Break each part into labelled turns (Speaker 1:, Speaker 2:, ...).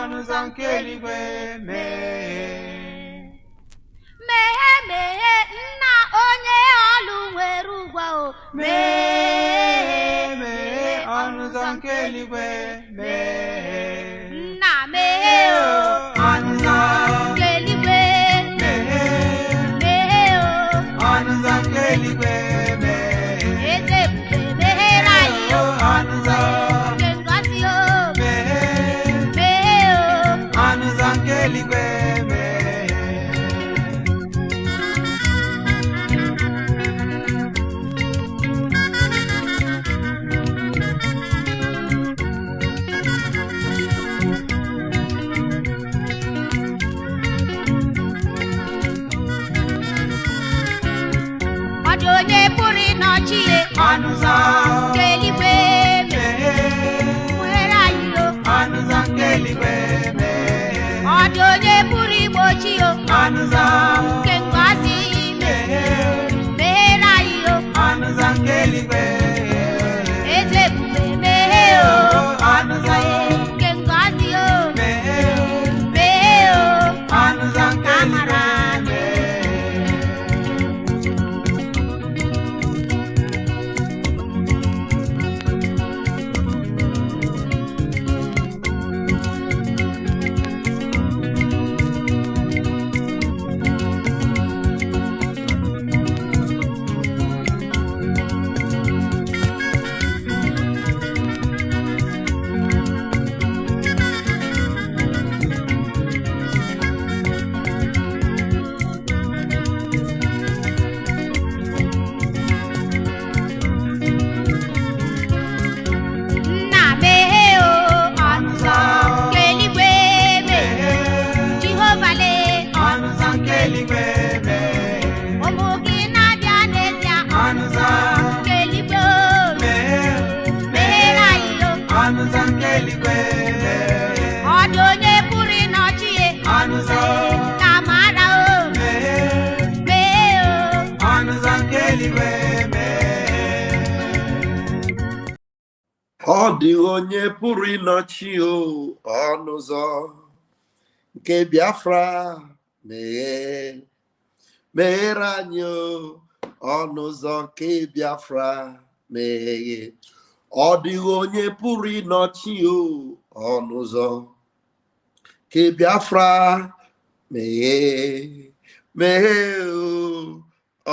Speaker 1: Anuzankeligwe meghe.
Speaker 2: Meghe nna onye ọlụ nwere ụgwọ o.
Speaker 1: Meghe Anuzankeligwe meghe.
Speaker 2: Nna meghe o. Anuzankeligwe meghe o.
Speaker 1: Anuzankeligwe meghe.
Speaker 2: Eze ebube meghere anyị o. Nke ngozi o. Meghe o.
Speaker 1: Anuzankeligwe meghe.
Speaker 2: Onye pụrụ ịnọchi Anuzankeligwe meghe. Nwere anyị o.
Speaker 1: Anuzankeligwe meghe.
Speaker 2: Ọ dị onye pụrụ igbochi o. Nke ngozi meghere anyị o.
Speaker 1: Anuzankeligwe
Speaker 2: Eze ebube meghe o. Nke ngozi o. Meghe o. Amara
Speaker 3: Ọ dị onye pụrụ ịnọchi ọnụ ụzọ nke Biafra meghere anyị ọnụ ụzọ nke Biafra meghe. Ọ dịghị onye pụrụ ịnọchi ọnụ ụzọ nke Biafra meghe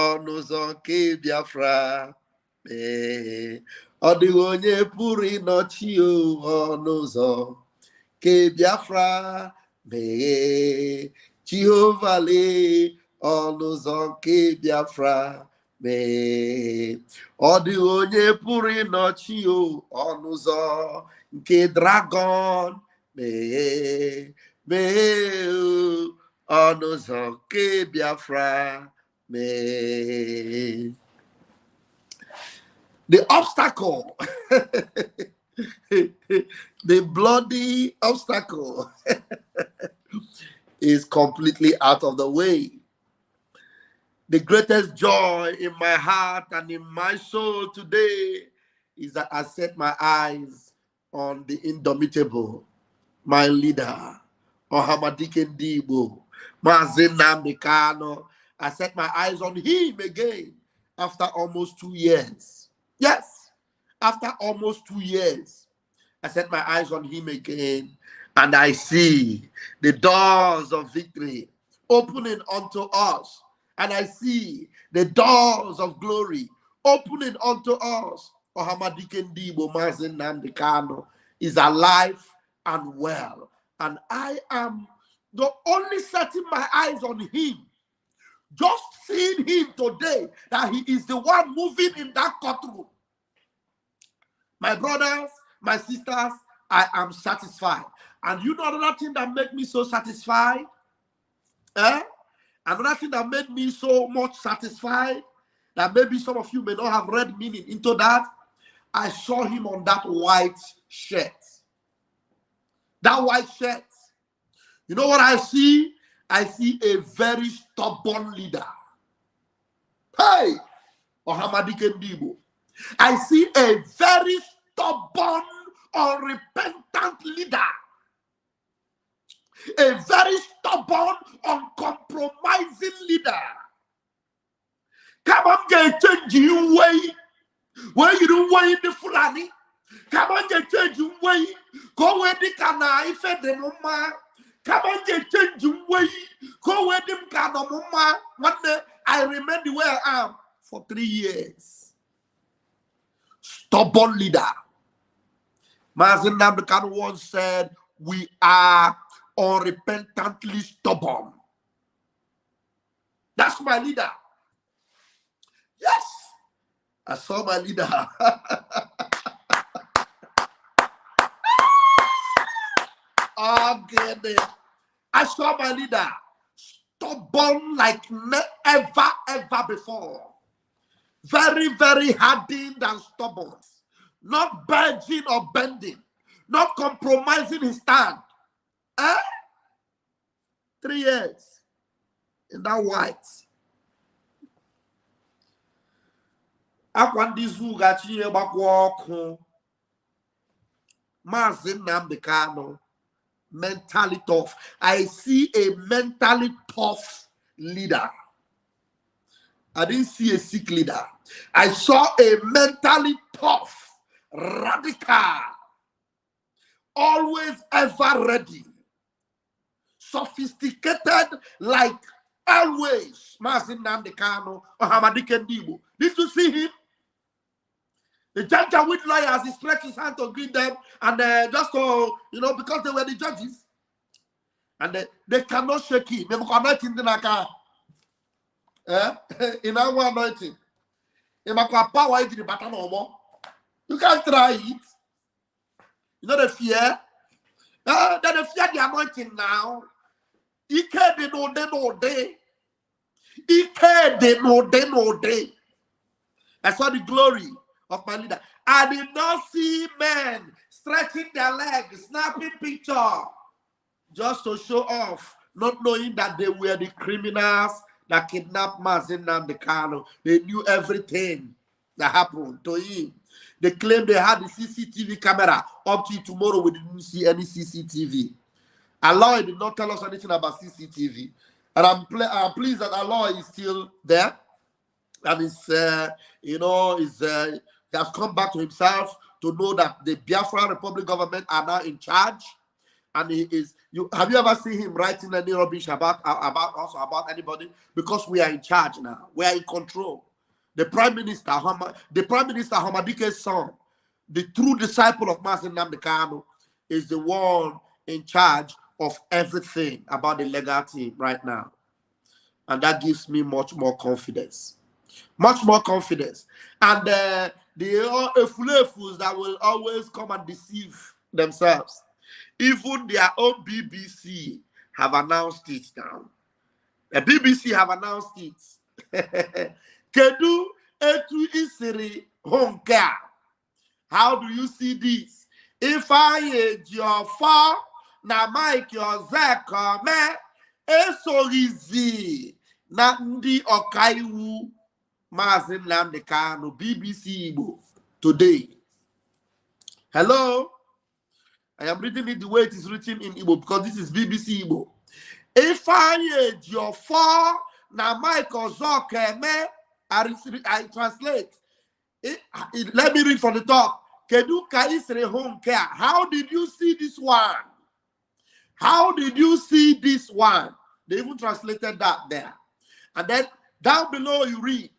Speaker 3: ọnụ ụzọ nke Biafra meghe. Ọ dịghị onye pụrụ ịnọchi ọnụ ụzọ nke Biafra meghe. Jehova lee ọnụ ụzọ nke Biafra meghe. Ọ dịghị onye pụrụ ịnọchi ọnụ ụzọ nke Dragon meghe ọnụ ụzọ nke Biafra meghe. The obstacle, the bloody obstacle is completely out of the way. The greatest joy in my heart and in my soul today is that I set my eyes on the indomitable, my leader, Ohamadike Ndibo, Mazin Nnamdi Kanu. I set my eyes on him again after almost 2 years. Yes, after almost 2 years, I set my eyes on him again, and I see the doors of victory opening unto us, and I see the doors of glory opening unto us. Ohamadike Ndibo Mazin Nnamdi Kanu is alive and well, and I am not only setting my eyes on him, just seeing him today, that he is the one moving in that courtroom. My brothers, my sisters, I am satisfied. And you know another thing that made me so satisfied? Another thing that made me so much satisfied, that maybe some of you may not have read meaning into that, I saw him on that white shirt. That white shirt. You know what I see? I see a very stubborn leader. Hey, Ohamadike Ndibo. I see a very stubborn, unrepentant leader. A very stubborn, uncompromising leader. Come on, get change your way. Where you don't way the Fulani. Come on, get change your way. Go where the cana if the mama. Come on, get change your way. Go where them cana mama. One day I remember where I am for 3 years. Stubborn leader. Mazin Namdekan once said, we are unrepentantly stubborn. That's my leader. Yes, I saw my leader. Okay, I saw my leader stubborn like ever before. Very, very hardened and stubborn. Not budging or bending. Not compromising his stand. 3 years in that white. Akwandizu gachi ebakwo Mazin Namdekano mentally tough. I see a mentally tough leader. I didn't see a sick leader. I saw a mentally tough, radical, always ever ready, sophisticated like always. Mazin Namdekano or Hamadike Ndibo. Did you see him? The judge with lawyers, he stretched his hand to greet them, and just to, because they were the judges, and they cannot shake him. They cannot in the in our anointing. You can't try it. You know the fear. Then the fear the anointing now. He can't no day. He can't no day. I saw the glory of my leader. I did not see men stretching their legs, snapping picture, just to show off, not knowing that they were the criminals that kidnapped Mazin Namdekano. They knew everything that happened to him. They claimed they had the CCTV camera. Up to tomorrow, we didn't see any CCTV. Allah did not tell us anything about CCTV. And I'm pleased that Allah is still there. And he has come back to himself to know that the Biafra Republic government are now in charge. And he is. Have you ever seen him writing any rubbish about anybody? Because we are in charge now. We are in control. The Prime Minister Hamadike's son, the true disciple of Mazin Namdekano, is the one in charge of everything about the legal team right now. And that gives me much more confidence. Much more confidence. And the Efulefus that will always come and deceive themselves. Even their own BBC have announced it now. The BBC have announced it. Kedu etu isiri honka. How do you see this? If I Ejiofor na Mike Ozeka me esorizi na ndi okaiwu Mazin Namdekano BBC Igbo today. Hello? I am reading it the way it is written in Igbo because this is BBC Igbo. If I Ejiofor na Mike Ozeka me, I translate. Let me read from the top. Kedu ka isre home care. How did you see this one? How did you see this one? They even translated that there. And then down below you read,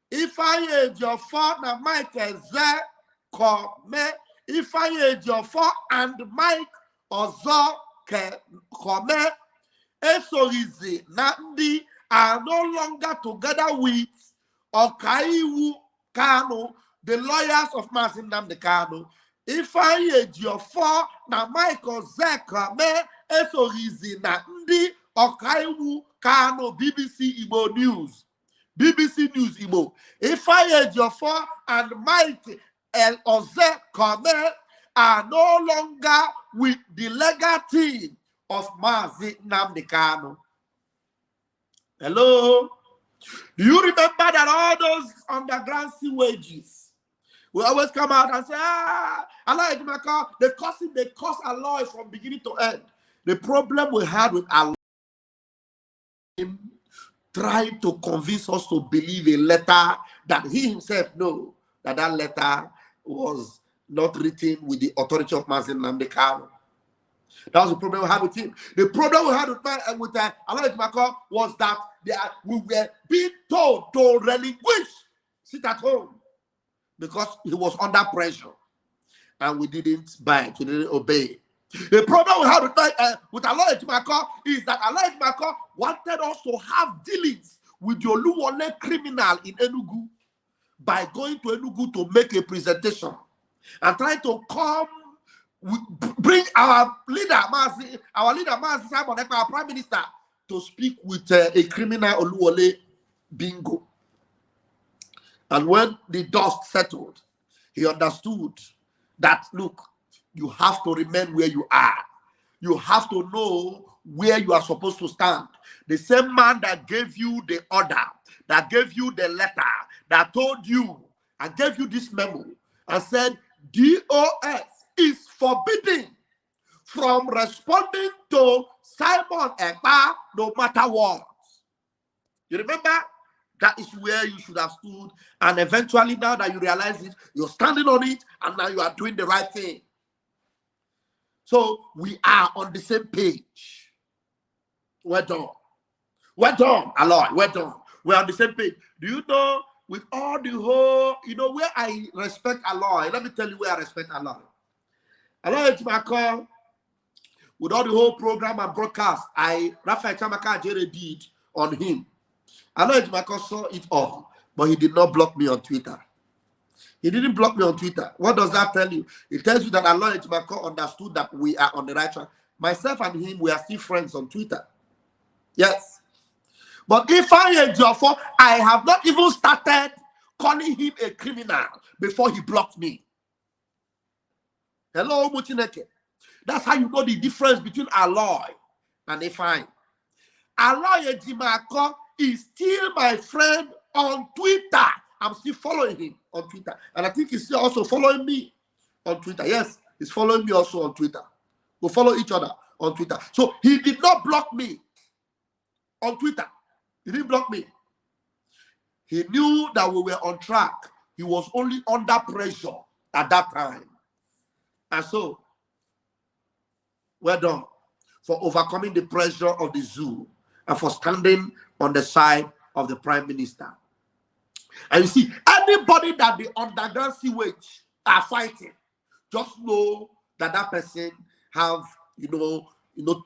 Speaker 3: if I Ejiofor na Mike Ozeka me, if I Ejiofor and Mike Ozeka me, esorizi na ndi are no longer together with Okaiwu Kano, the lawyers of Mazin Namdekano. If I Ejiofor na Mike Ozeka me, esorizi na ndi Okaiwu Kano. BBC Igbo News. BBC News Igbo. If I Ejiofor and Mike Ozeka me are no longer with the legal team of Mazin Namdekano. Hello? Do you remember that all those underground sewages will always come out and say, Allah, they curse Allah from beginning to end. The problem we had with our trying to convince us to believe a letter that he himself knew that that letter was not written with the authority of Mazin Nnamdi Kanu. That was the problem we had with him. The problem we had with Aloy Ejimakor was that we were being told to relinquish, sit at home, because he was under pressure, and we didn't bite, we didn't obey. The problem we had with Aloy Ejimakor is that Aloy Ejimakor wanted us to have dealings with the Oluwole criminal in Enugu by going to Enugu to make a presentation and trying to bring our leader, Mazi Simon Ekpa, our prime minister, to speak with a criminal Oluwole Bingo. And when the dust settled, he understood that, look, you have to remain where you are. You have to know where you are supposed to stand. The same man that gave you the order, that gave you the letter, that told you and gave you this memo and said, DOS is forbidden from responding to Simon Ekpa no matter what. You remember? That is where you should have stood. And eventually, now that you realize it, you're standing on it, and now you are doing the right thing. So we are on the same page. We're done. We're done, Aloy. We're done. We're on the same page. Do you know, with all the whole, where I respect Aloy? Let me tell you where I respect Aloy. Aloy Ejimakor, with all the whole program and broadcast, Raphael Chamaka Jere did on him. Aloy Ejimakor saw it all, but he did not block me on Twitter. He didn't block me on Twitter. What does that tell you? It tells you that Aloy Ejimakor understood that we are on the right track. Myself and him, we are still friends on Twitter. Yes. But if Ejiofor, I have not even started calling him a criminal before he blocked me. Hello, Muchineke. That's how you know the difference between Aloy and Ifeanyi. Aloy Ejimakor is still my friend on Twitter. I'm still following him on Twitter. And I think he's still also following me on Twitter. Yes, he's following me also on Twitter. We follow each other on Twitter. So he did not block me on Twitter. He didn't block me. He knew that we were on track. He was only under pressure at that time. And so, we're done for overcoming the pressure of the zoo and for standing on the side of the prime minister. And you see, anybody that the underground sewage are fighting, just know that that person have,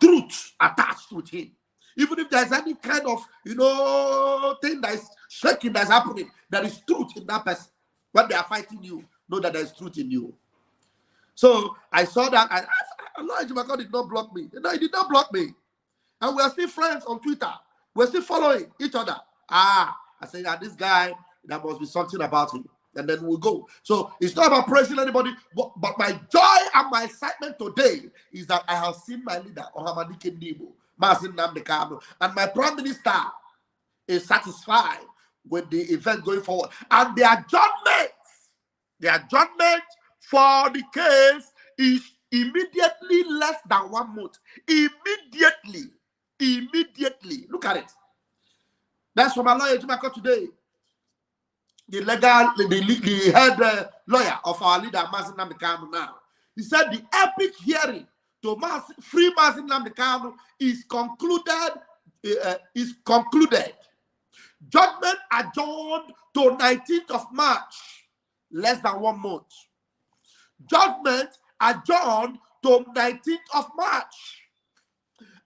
Speaker 3: truth attached with him. Even if there's any kind of, thing that is shaking, that's happening, there is truth in that person. When they are fighting you, know that there is truth in you. So I saw that, and Aloy Ejimakor did not block me. No, he did not block me. And we are still friends on Twitter. We're still following each other. I said that this guy, there must be something about him. And then we'll go. So it's not about praising anybody, but my joy and my excitement today is that I have seen my leader, Ohamadike Ndibo, Mazin Nnamdi Kanu, and my prime minister is satisfied with the event going forward. And the adjournment for the case is immediately less than 1 month. Immediately. Look at it. That's from Aloy Ejimakor today. The head lawyer of our leader, Mazin Nnamdi Kanu now. He said the epic hearing to free Mazin Nnamdi Kanu is concluded. Judgment adjourned to 19th of March, less than 1 month. Judgment adjourned to 19th of March.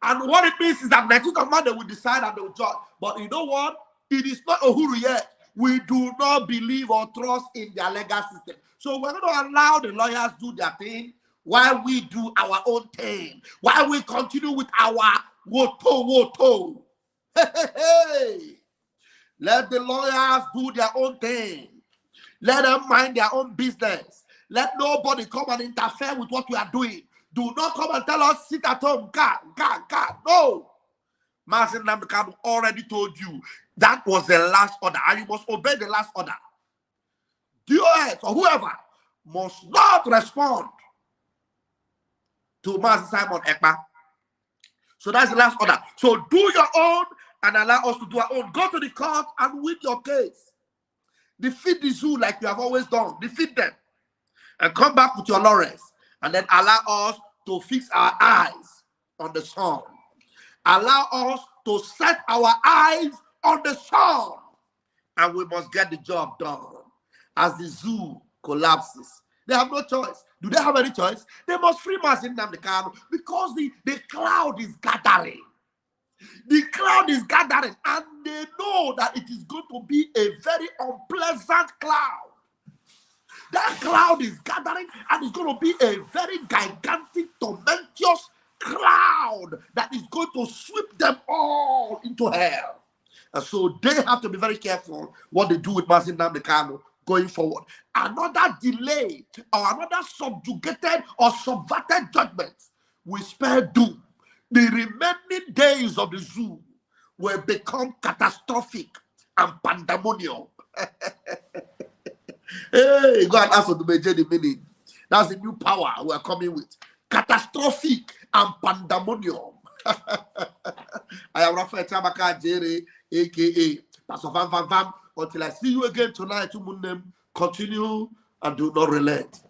Speaker 3: And what it means is that 19th of March they will decide and they will judge. But you know what? It is not Uhuru yet. We do not believe or trust in their legal system. So we're going to allow the lawyers do their thing while we do our own thing. While we continue with our woto. Hey. Let the lawyers do their own thing. Let them mind their own business. Let nobody come and interfere with what we are doing. Do not come and tell us, sit at home, God. No. Mazin Nnamdi Kanu already told you that was the last order, and you must obey the last order. DOS or whoever must not respond to Mazi Simon Ekpa. So that's the last order. So do your own and allow us to do our own. Go to the court and win your case. Defeat the zoo like you have always done. Defeat them. And come back with your laurels. And then allow us to fix our eyes on the sun. Allow us to set our eyes on the sun. And we must get the job done. As the zoo collapses, they have no choice. Do they have any choice? They must free Mazi Nnamdi Kanu because the cloud is gathering. The cloud is gathering, and they know that it is going to be a very unpleasant cloud. That cloud is gathering, and it's going to be a very gigantic, tumultuous cloud that is going to sweep them all into hell. And so they have to be very careful what they do with Mazi Nnamdi Kanu going forward. Another delay or another subjugated or subverted judgment will spare doom. The remaining days of the zoo will become catastrophic and pandemonium. Hey, go and ask for the major the meaning. That's the new power we are coming with. Catastrophic and pandemonium. I am Raphael Chamaka Jere, aka Pastor Vam Vam Vam. Until I see you again tonight, continue and do not relent.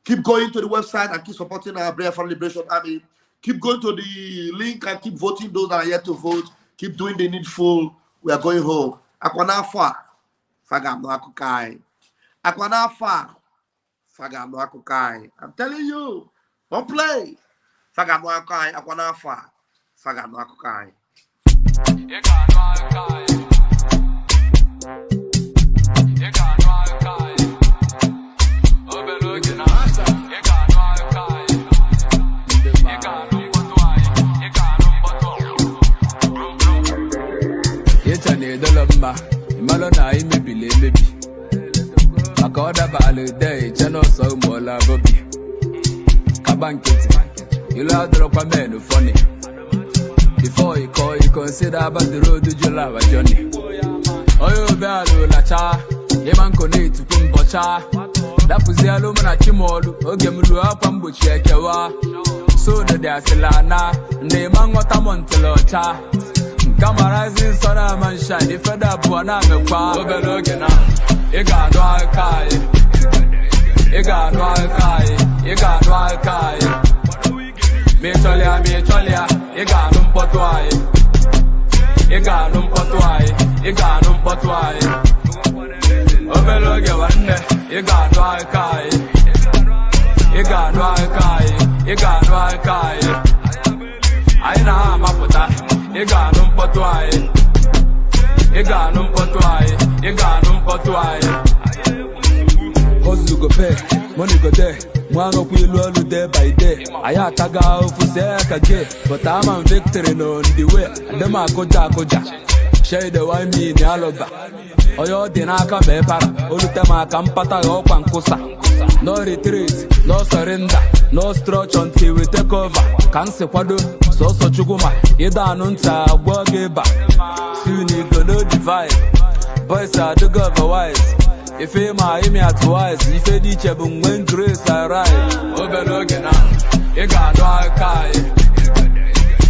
Speaker 3: Keep going to the website and keep supporting our Prayer for Liberation Army. Keep going to the link and keep voting those that are yet to vote. Keep doing the needful. We are going home. Akwana fa fagam no akukai. Akwana fa fagam no akukai. I'm telling you, don't play. Fagam no akukai. Akwana fa fagam no akukai.
Speaker 4: Malona maybe I got a ballad day, channel so more Bobby. Kabankit, you loud drop a man funny. Before you call, you consider about the road to Julawa Johnny. Oh, you value la cha, Yaman connect to Kumbocha. That was the alumina Chimolu, Ogamulu up and Butchekawa. So the Dasilana, Neman Watamontelocha. Rising sun and shine, if I have one on the car, overlooking you got no kai, you got no kai, you got no kai. Me cholia, you got no potwai, you got no potwai, you got no potwai. Overlooking one day, you got no kai, you got no kai, you got no kai. I know my puta. You got no potwai. You got no potwai. You got no potwai. Hustle go pay, money go there. One up we roll day by day. I had to go for second, but I'm on victory on the way. And them are koja. Share the wine me in the aloba. Oyo dinaka bepara. Olutema kampata opan kusa. No retreat, no surrender, no stretch until we take over. Kanse kwado, so chuguma. Ida nunta wageba. Soon you go no divide. Boys are the otherwise. If you my imi at wise, if you teach a boom when grace I ride. Overlooking now, you got no kai.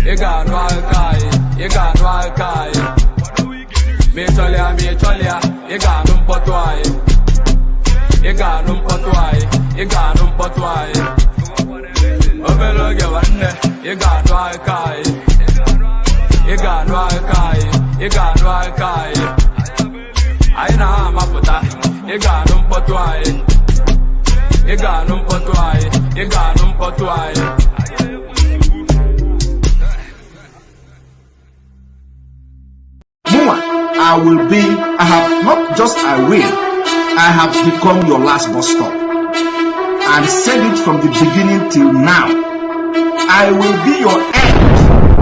Speaker 4: You got no kai. You got no kai. Me cholia, you got no potwai. You got no potwai, you got no potwai. Overlook one day, you got no kai. You got no kai, you got no kai. I know my puta, you got no potwai. You got no potwai, you got no potwai.
Speaker 5: I will be, I have not just I will. I have become your last bus stop. And said it from the beginning till now. I will be your end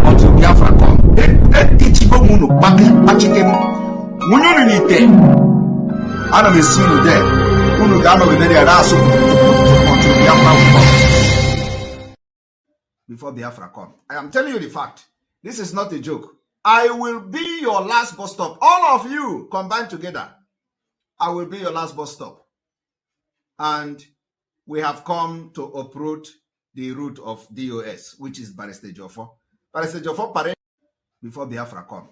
Speaker 5: until Biafra come. I'm a sinner there. Before Biafra come. I am telling you the fact. This is not a joke. I will be your last bus stop. All of you combined together. I will be your last bus stop. And we have come to uproot the root of DOS, which is Barrister Ejiofor. But I said, Ejiofor parade before Biafra come.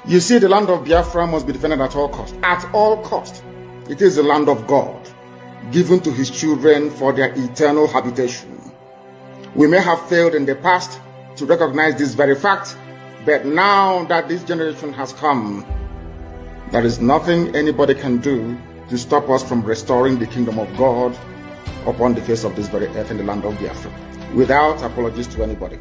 Speaker 6: You see, the land of Biafra must be defended at all cost. At all cost. It is the land of God, given to his children for their eternal habitation. We may have failed in the past to recognize this very fact, but now that this generation has come, there is nothing anybody can do to stop us from restoring the kingdom of God upon the face of this very earth in the land of Biafra, without apologies to anybody.